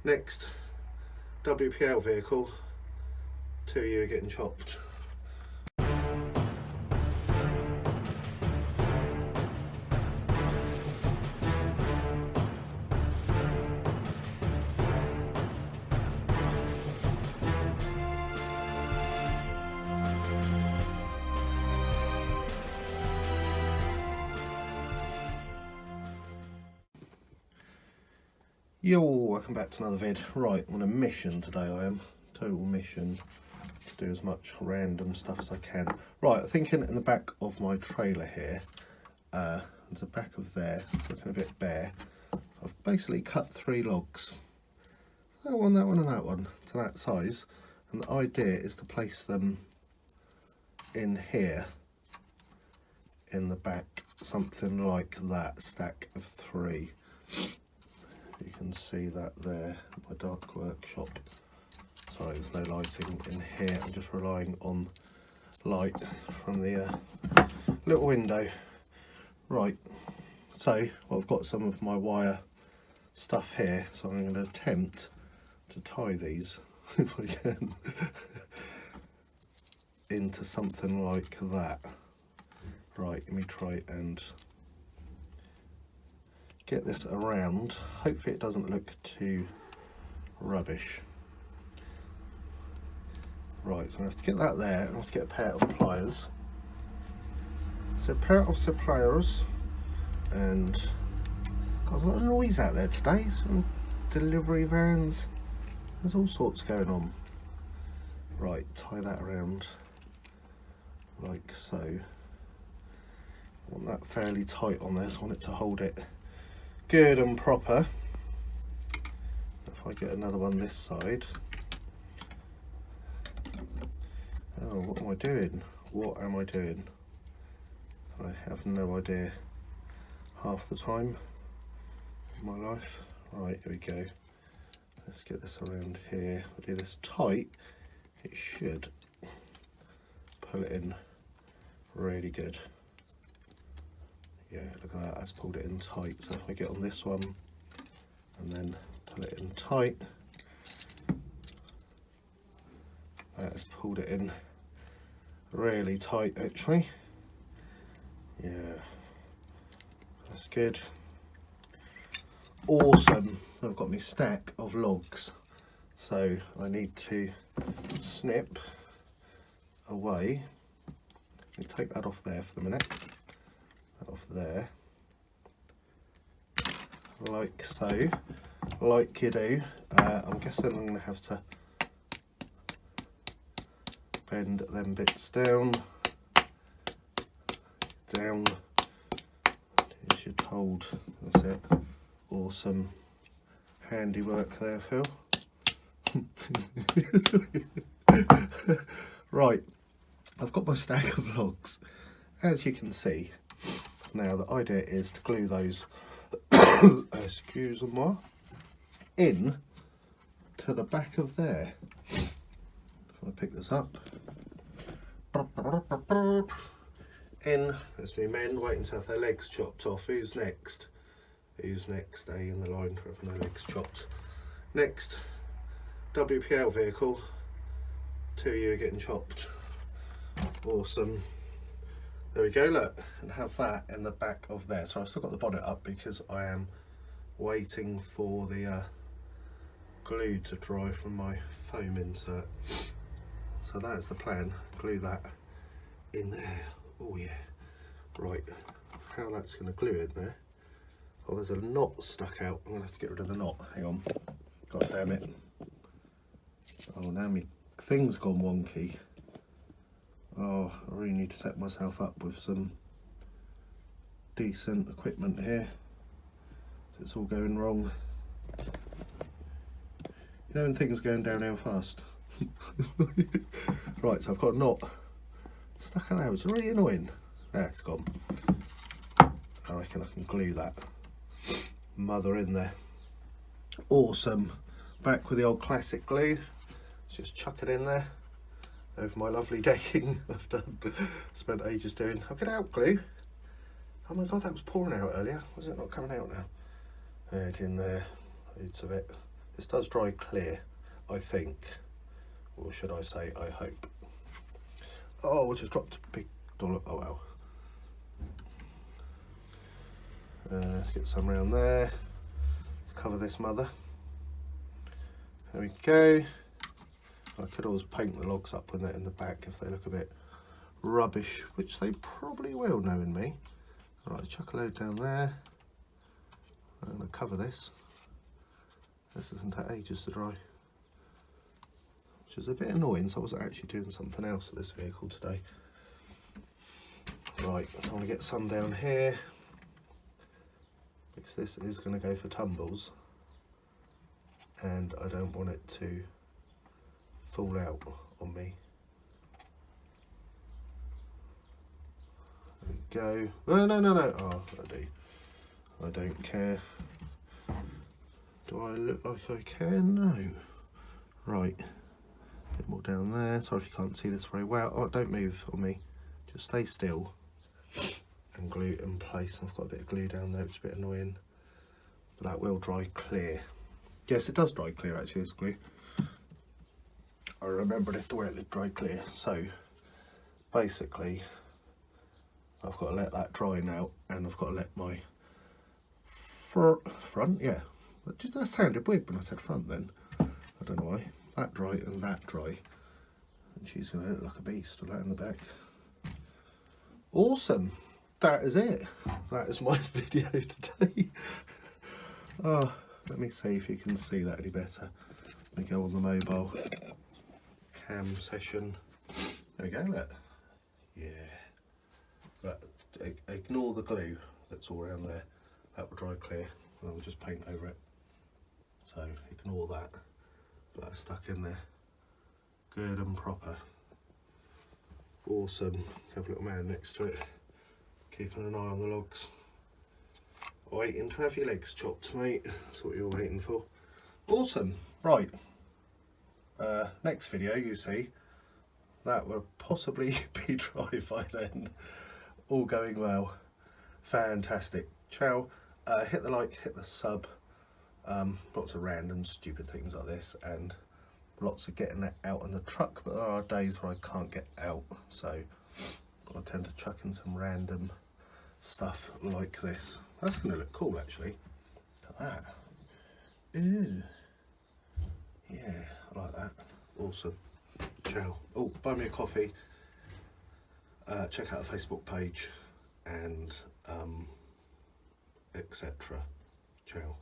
Next, WPL vehicle, 2 of you are getting chopped. Yo, welcome back to another vid. Right, I'm on a mission today. I am total mission to do as much random stuff as I can. Right, I'm thinking in the back of my trailer here, there's a back of there, it's looking a bit bare. I've basically cut 3 logs, that one and that one, to that size, and the idea is to place them in here in the back, something like that, stack of 3. You can see that there, my dark workshop. Sorry, there's no lighting in here. I'm just relying on light from the little window. Right, so I've got some of my wire stuff here, so I'm going to attempt to tie these, if I can, into something like that. Right, let me try and get this around. Hopefully it doesn't look too rubbish. Right, so I'm going to have to get that there, and I have to get a pair of pliers. So a pair of pliers, and got a lot of noise out there today, some delivery vans, there's all sorts going on. Right, tie that around like so. I want that fairly tight on this, I want it to hold it good and proper. If I get another one this side. Oh, what am I doing? What am I doing? I have no idea half the time in my life. Right, here we go. Let's get this around here. I'll do this tight. It should pull it in really good. Yeah, look at that, that's pulled it in tight. So if I get on this one and then pull it in tight, that has pulled it in really tight actually. Yeah, that's good. Awesome. I've got my stack of logs, so I need to snip away. Let me take that off there for the minute. Off there, like so, like you do. I'm guessing I'm going to have to bend them bits down, as you're told. That's it. Awesome handiwork there, Phil. Right, I've got my stack of logs, as you can see. Now the idea is to glue those excuse me, in to the back of there. If I pick this up, in, there's me men waiting to have their legs chopped off. Who's next? Who's next? In the line for having their legs chopped. Next, WPL vehicle, 2 of you are getting chopped. Awesome. There we go, look, and have that in the back of there. So I've still got the bonnet up because I am waiting for the glue to dry from my foam insert. So that's the plan, glue that in there. Oh yeah. Right, how that's going to glue in there. Oh, there's a knot stuck out. I'm going to have to get rid of the knot. Hang on. God damn it. Oh, now my thing's gone wonky. Oh, I really need to set myself up with some decent equipment here. It's all going wrong. You know when things are going downhill fast? Right, so I've got a knot stuck in there. It's really annoying. There, it's gone. I reckon I can glue that mother in there. Awesome. Back with the old classic glue. Let's just chuck it in there. Over my lovely decking I've done, spent ages doing. I'll get out glue. Oh my god, that was pouring out earlier. Was it not coming out now? There, it's in there. Loads of it. This does dry clear, I think, or should I say I hope. Oh, I just dropped a big dollop. Oh well. Let's get some around there. Let's cover this mother. There we go. I could always paint the logs up with it in the back if they look a bit rubbish, which they probably will, knowing me. Alright, chuck a load down there. I'm going to cover this. This doesn't take ages to dry, which is a bit annoying, so I wasn't actually doing something else with this vehicle today. Right, I want to get some down here, because this is going to go for tumbles, and I don't want it to fall out on me. There we go. Oh, no. Oh, I don't care. Do I look like I can? No. Right. A bit more down there. Sorry if you can't see this very well. Oh, don't move on me. Just stay still and glue it in place. I've got a bit of glue down there, which is a bit annoying. But that will dry clear. Yes, it does dry clear actually, this glue. I remembered it where it dry clear. So basically I've got to let that dry now, and I've got to let my front, yeah. That sounded weird when I said front then. I don't know why. That dry and that dry. And she's going to look like a beast with that in the back. Awesome. That is it. That is my video today. Oh, let me see if you can see that any better. Let me go on the mobile cam session. There we go, look. Yeah. But ignore the glue that's all around there. That will dry clear, and I'll just paint over it. So ignore that. But that's stuck in there. Good and proper. Awesome. Have a little man next to it, keeping an eye on the logs. Waiting to have your legs chopped, mate. That's what you're waiting for. Awesome. Right. Next video, you see, that will possibly be dry by then. All going well. Fantastic. Ciao. Hit the like, hit the sub. Lots of random stupid things like this, and lots of getting it out in the truck, but there are days where I can't get out, so I tend to chuck in some random stuff like this. That's going to look cool actually. Look at that. Ooh. Yeah, I like that. Awesome. Ciao. Oh, buy me a coffee. Check out the Facebook page, and etc. Ciao.